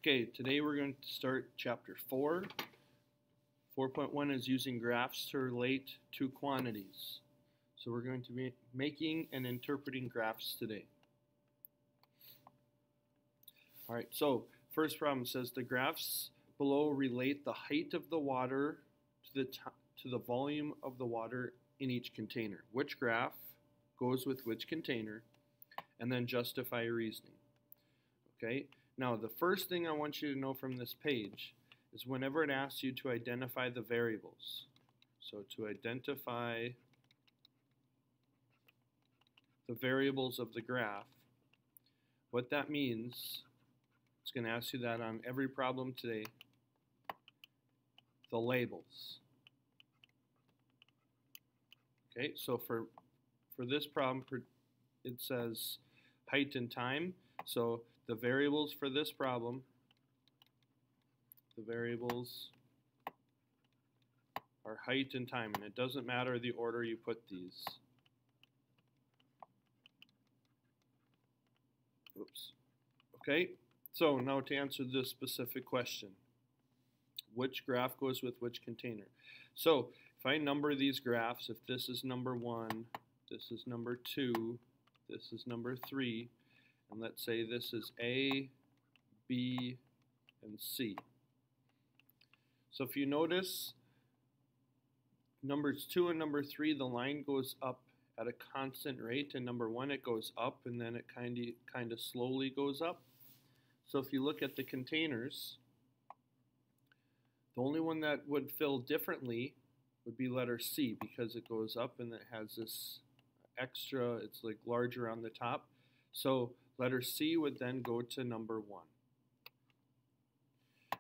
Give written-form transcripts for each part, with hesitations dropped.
Okay, today we're going to start chapter 4. 4.1 is using graphs to relate two quantities. So we're going to be making and interpreting graphs today. Alright, so first problem says the graphs below relate the height of the water to the volume of the water in each container. Which graph goes with which container? And then justify reasoning. Okay, now the first thing I want you to know from this page is whenever it asks you to identify the variables. So to identify the variables of the graph, what that means, it's going to ask you that on every problem today, the labels. Okay, so for this problem, it says height and time. So the variables for this problem, the variables are height and time, and it doesn't matter the order you put these. Oops. Okay, so now to answer this specific question, which graph goes with which container? So if I number these graphs, if this is number 1, this is number 2, this is number 3, and let's say this is A, B, and C. So if you notice, numbers 2 and number 3, the line goes up at a constant rate, and number 1 it goes up, and then it kind of slowly goes up. So if you look at the containers, the only one that would fill differently would be letter C, because it goes up and it has this extra, it's like larger on the top. So letter C would then go to number 1.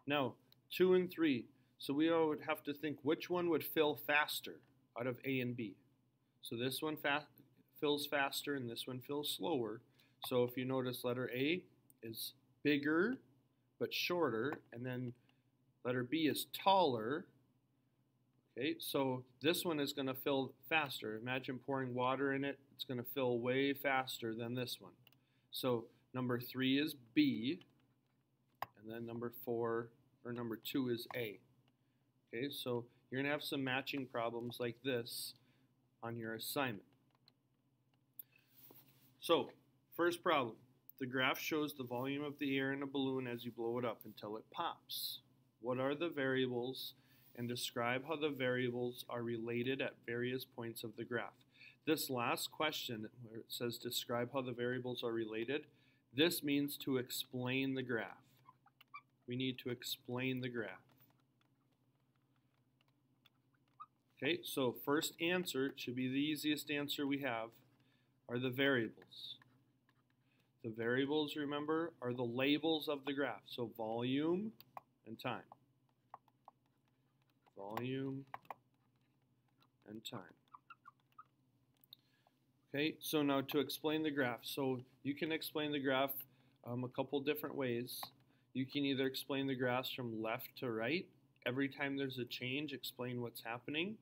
Now 2 and 3, so we would have to think which one would fill faster out of A and B. So this one fills faster and this one fills slower. So if you notice, letter A is bigger but shorter, and then letter B is taller. Okay, so this one is going to fill faster. Imagine pouring water in it. It's going to fill way faster than this one. So number 3 is B, and then number 2 is A. Okay, so you're going to have some matching problems like this on your assignment. So first problem, the graph shows the volume of the air in a balloon as you blow it up until it pops. What are the variables, and describe how the variables are related at various points of the graph. This last question, where it says describe how the variables are related, this means to explain the graph. We need to explain the graph. Okay, so first answer, should be the easiest answer we have, are the variables. The variables, remember, are the labels of the graph. So volume and time. Volume and time. Okay, so now to explain the graph. So you can explain the graph a couple different ways. You can either explain the graphs from left to right. Every time there's a change, explain what's happening.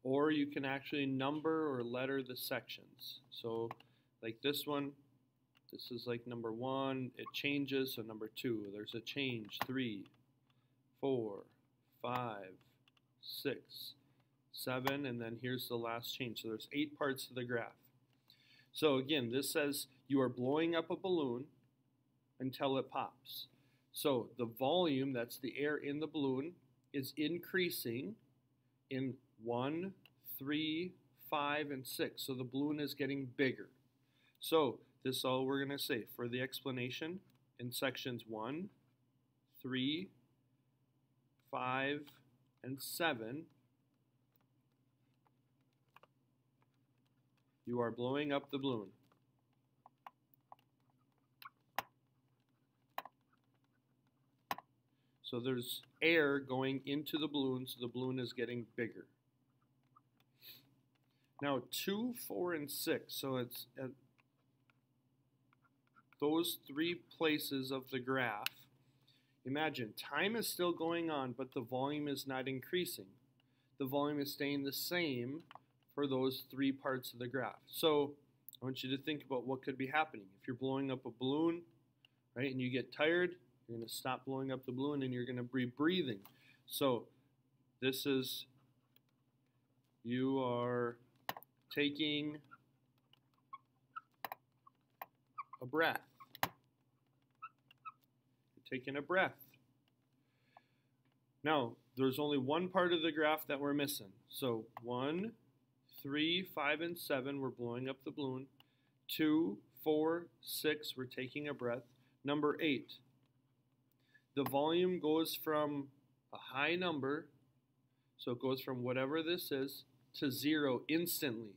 Or you can actually number or letter the sections. So like this one, this is like number 1, it changes, so number 2, there's a change, 3, 4, 5, 6, 7, and then here's the last change. So there's 8 parts to the graph. So again, this says you are blowing up a balloon until it pops. So the volume, that's the air in the balloon, is increasing in 1, 3, 5, and 6. So the balloon is getting bigger. So this is all we're going to say for the explanation in sections 1, 3, 5, and 7. You are blowing up the balloon. So there's air going into the balloon, so the balloon is getting bigger. Now 2, 4, and 6, so it's at those 3 places of the graph. Imagine, time is still going on, but the volume is not increasing. The volume is staying the same for those 3 parts of the graph. So I want you to think about what could be happening. If you're blowing up a balloon, right, and you get tired, You're going to stop blowing up the balloon and you're going to be breathing. So this is, you are taking a breath. You're taking a breath. Now, there's only one part of the graph that we're missing. So 1, 3, 5, and 7, we're blowing up the balloon. 2, 4, 6, we're taking a breath. Number 8, the volume goes from a high number, so it goes from whatever this is, to 0 instantly.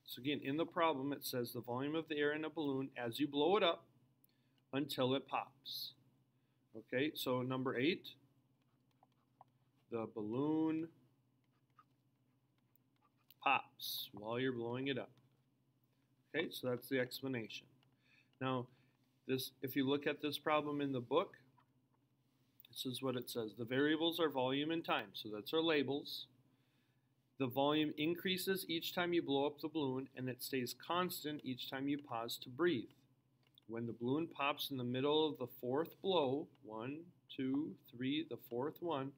So again, in the problem, it says the volume of the air in a balloon as you blow it up until it pops. Okay, so number 8, the balloon pops while you're blowing it up. Okay, so that's the explanation. Now, if you look at this problem in the book, this is what it says. The variables are volume and time, so that's our labels. The volume increases each time you blow up the balloon, and it stays constant each time you pause to breathe. When the balloon pops in the middle of the fourth blow, 1, 2, 3, the fourth one,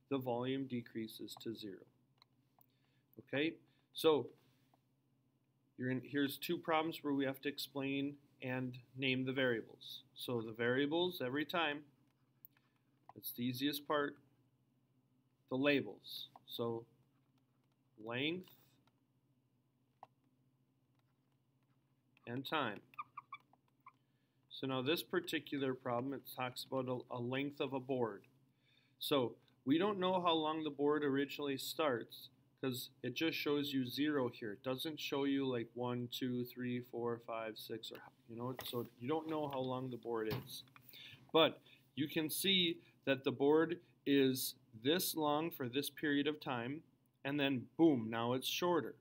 the volume decreases to 0. Okay, so here's two problems where we have to explain and name the variables. So the variables, every time, it's the easiest part, the labels. So length and time. So now this particular problem, it talks about a length of a board. So we don't know how long the board originally starts because it just shows you 0 here. It doesn't show you like 1, 2, 3, 4, 5, 6, or so you don't know how long the board is. But you can see that the board is this long for this period of time, and then boom, now it's shorter,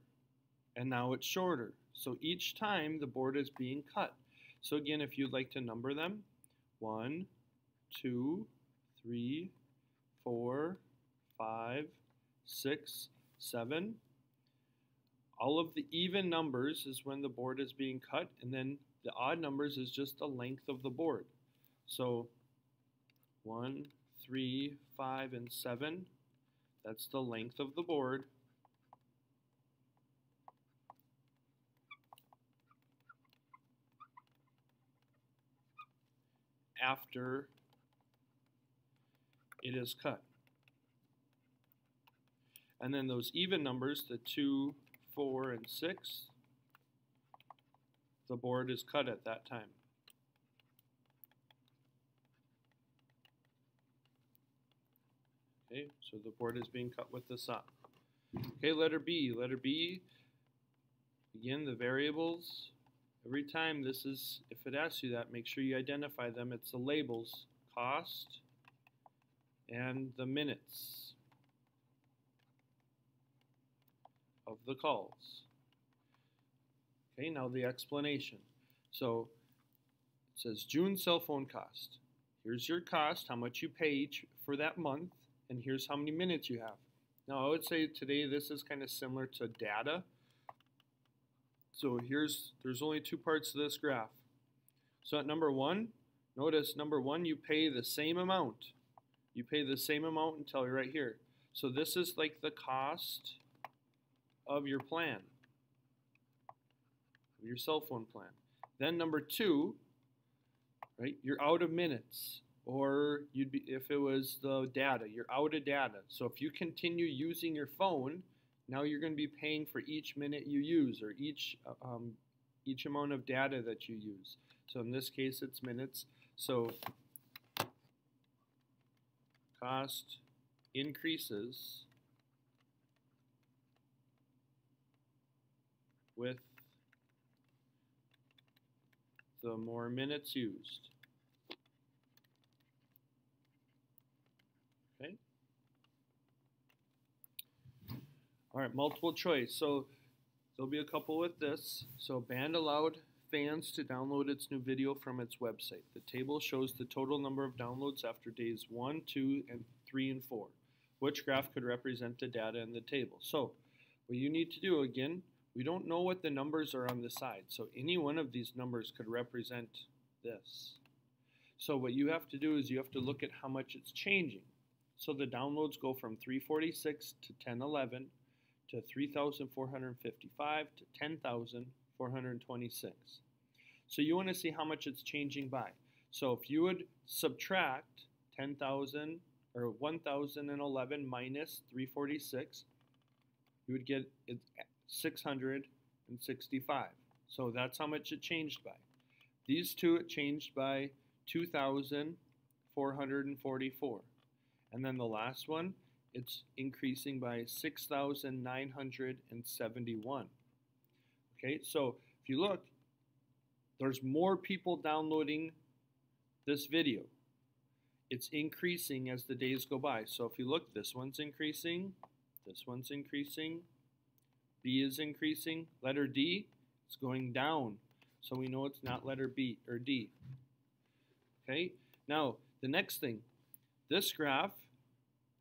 and now it's shorter. So each time the board is being cut. So again, if you'd like to number them, 1, 2, 3, 4, 5, 6, 7. All of the even numbers is when the board is being cut, and then the odd numbers is just the length of the board. So 1, 3, 5, and 7, that's the length of the board. After it is cut. And then those even numbers, the 2, 4, and 6, the board is cut at that time. Okay, so the board is being cut with the saw. Okay, letter B. Letter B, again, the variables. Every time this is, if it asks you that, make sure you identify them. It's the labels, cost, and the minutes of the calls. Okay, now the explanation. So it says June cell phone cost. Here's your cost, how much you pay for that month, and here's how many minutes you have. Now I would say today this is kind of similar to data. So there's only two parts to this graph. So at number 1, notice number 1, you pay the same amount. You pay the same amount until you're right here. So this is like the cost of your plan, your cell phone plan. Then number 2, right, you're out of minutes. Or you'd be, if it was the data, you're out of data. So if you continue using your phone, now you're going to be paying for each minute you use, or each amount of data that you use. So in this case, it's minutes. So cost increases with the more minutes used. Okay. All right, multiple choice. So there'll be a couple with this. So Band allowed fans to download its new video from its website. The table shows the total number of downloads after days 1, 2, and 3, and 4. Which graph could represent the data in the table? So what you need to do, again, we don't know what the numbers are on the side. So any one of these numbers could represent this. So what you have to do is you have to look at how much it's changing. So the downloads go from 346 to 1011 to 3,455 to 10,426. So you want to see how much it's changing by. So if you would subtract 10,000 or 1,011 minus 346, you would get 665. So that's how much it changed by. These two, it changed by 2,444. And then the last one, it's increasing by 6,971. Okay, so if you look, there's more people downloading this video. It's increasing as the days go by. So if you look, this one's increasing, this one's increasing, B is increasing, letter D is going down. So we know it's not letter B or D. Okay, now the next thing, this graph,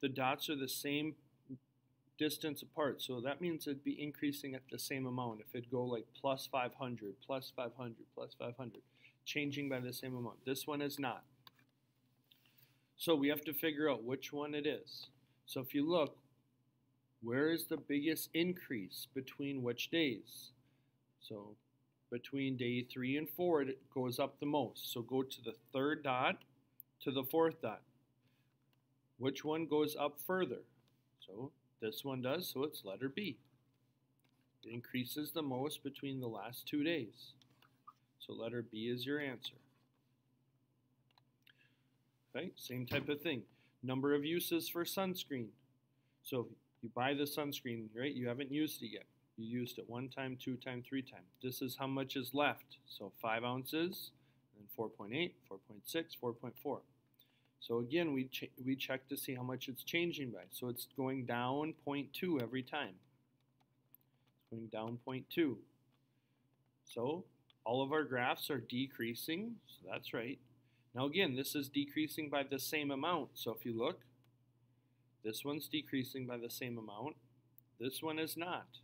the dots are the same distance apart, so that means it'd be increasing at the same amount. If it'd go like plus 500, plus 500, plus 500, changing by the same amount. This one is not. So we have to figure out which one it is. So if you look, where is the biggest increase between which days? So between day 3 and 4, it goes up the most. So go to the third dot to the fourth dot. Which one goes up further? So this one does, so it's letter B. It increases the most between the last 2 days. So letter B is your answer. Okay, same type of thing. Number of uses for sunscreen. So you buy the sunscreen, right? You haven't used it yet. You used it 1 time, 2 times, 3 times. This is how much is left. So 5 ounces, and 4.8, 4.6, 4.4. So again, we check to see how much it's changing by. So it's going down 0.2 every time. It's going down 0.2. So all of our graphs are decreasing, so that's right. Now again, this is decreasing by the same amount. So if you look, this one's decreasing by the same amount. This one is not.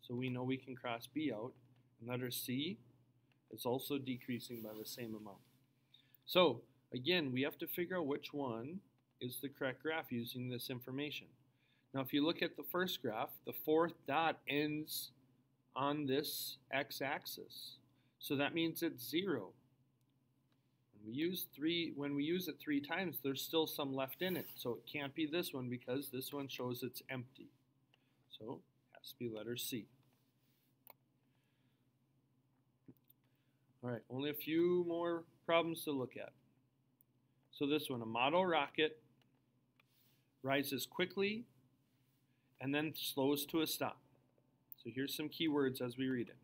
So we know we can cross B out. And letter C is also decreasing by the same amount. So again, we have to figure out which one is the correct graph using this information. Now if you look at the first graph, the fourth dot ends on this x-axis. So that means it's 0. When we use it 3 times, there's still some left in it. So it can't be this one because this one shows it's empty. So it has to be letter C. All right, only a few more problems to look at. So this one, a model rocket rises quickly and then slows to a stop. So here's some keywords as we read it.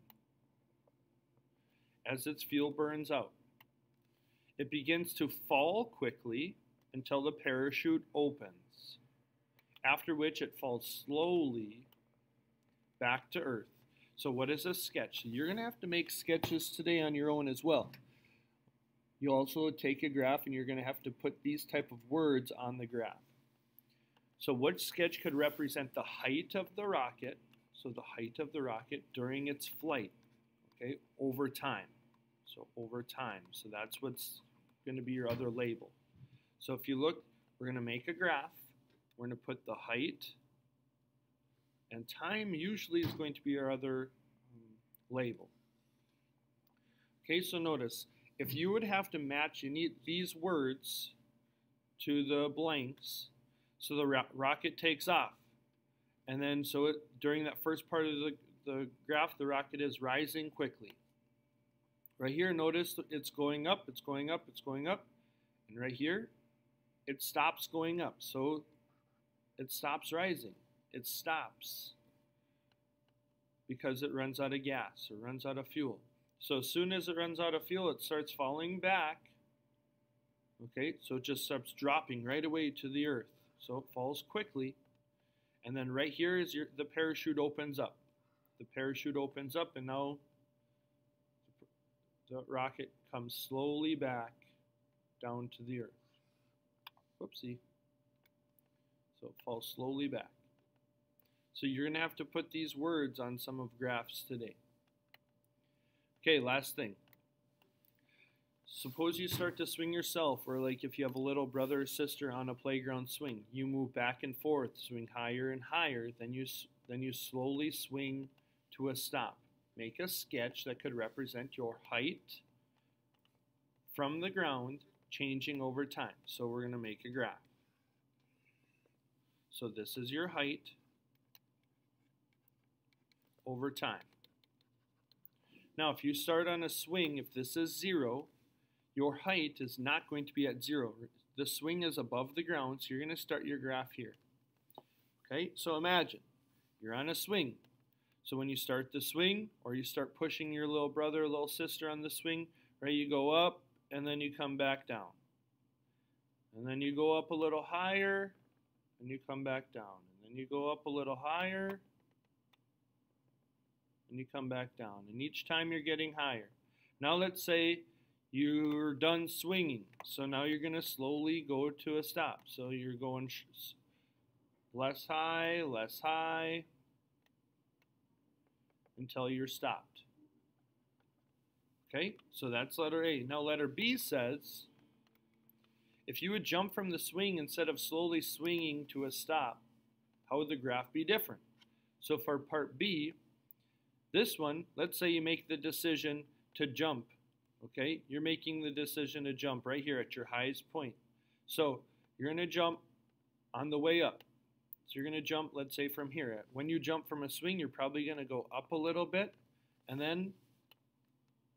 As its fuel burns out. It begins to fall quickly until the parachute opens, after which it falls slowly back to Earth. So what is a sketch? You're going to have to make sketches today on your own as well. You also take a graph and you're going to have to put these type of words on the graph. So what sketch could represent the height of the rocket? So the height of the rocket during its flight, okay, over time. So over time. So that's what's going to be your other label. So if you look, we're going to make a graph. We're going to put the height, and time usually is going to be our other label. Okay, so notice, if you would have to match, you need these words to the blanks, so the rocket takes off. And then, so during that first part of the graph, the rocket is rising quickly. Right here, notice it's going up, it's going up, it's going up. And right here, it stops going up. So it stops rising. It stops because it runs out of gas or runs out of fuel. So as soon as it runs out of fuel, it starts falling back. Okay, so it just starts dropping right away to the earth. So it falls quickly. And then right here is the parachute opens up. The parachute opens up, and now the rocket comes slowly back down to the earth. Whoopsie. So it falls slowly back. So you're going to have to put these words on some of graphs today. Okay, last thing. Suppose you start to swing yourself, or like if you have a little brother or sister on a playground swing, you move back and forth, swing higher and higher, then you slowly swing to a stop. Make a sketch that could represent your height from the ground changing over time. So we're going to make a graph. So this is your height over time. Now if you start on a swing, if this is 0, your height is not going to be at 0. The swing is above the ground, so you're going to start your graph here. Okay, so imagine you're on a swing. So when you start the swing, or you start pushing your little brother or little sister on the swing, right, you go up and then you come back down. And then you go up a little higher and you come back down. And then you go up a little higher and you come back down. And each time you're getting higher. Now let's say you're done swinging. So now you're going to slowly go to a stop. So you're going less high, until you're stopped. Okay, so that's letter A. Now letter B says, if you would jump from the swing instead of slowly swinging to a stop, how would the graph be different? So for part B, this one, let's say you make the decision to jump. Okay, you're making the decision to jump right here at your highest point. So you're going to jump on the way up. So you're going to jump, let's say, from here. When you jump from a swing, you're probably going to go up a little bit, and then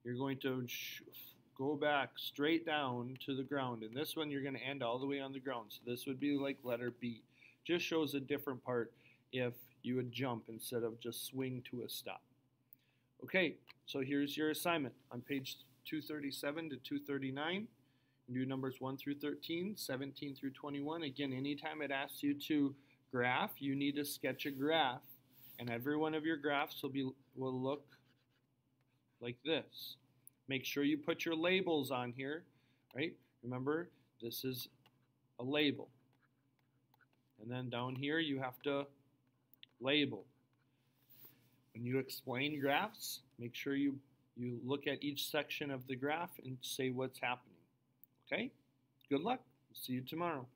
you're going to go back straight down to the ground. And this one, you're going to end all the way on the ground. So this would be like letter B. Just shows a different part if you would jump instead of just swing to a stop. Okay, so here's your assignment on page 237 to 239. Do numbers 1 through 13, 17 through 21. Again, anytime it asks you to graph, you need to sketch a graph, and every one of your graphs will look like this. Make sure you put your labels on here, right? Remember, this is a label. And then down here you have to label. When you explain graphs, make sure you look at each section of the graph and say what's happening. Okay? Good luck. See you tomorrow.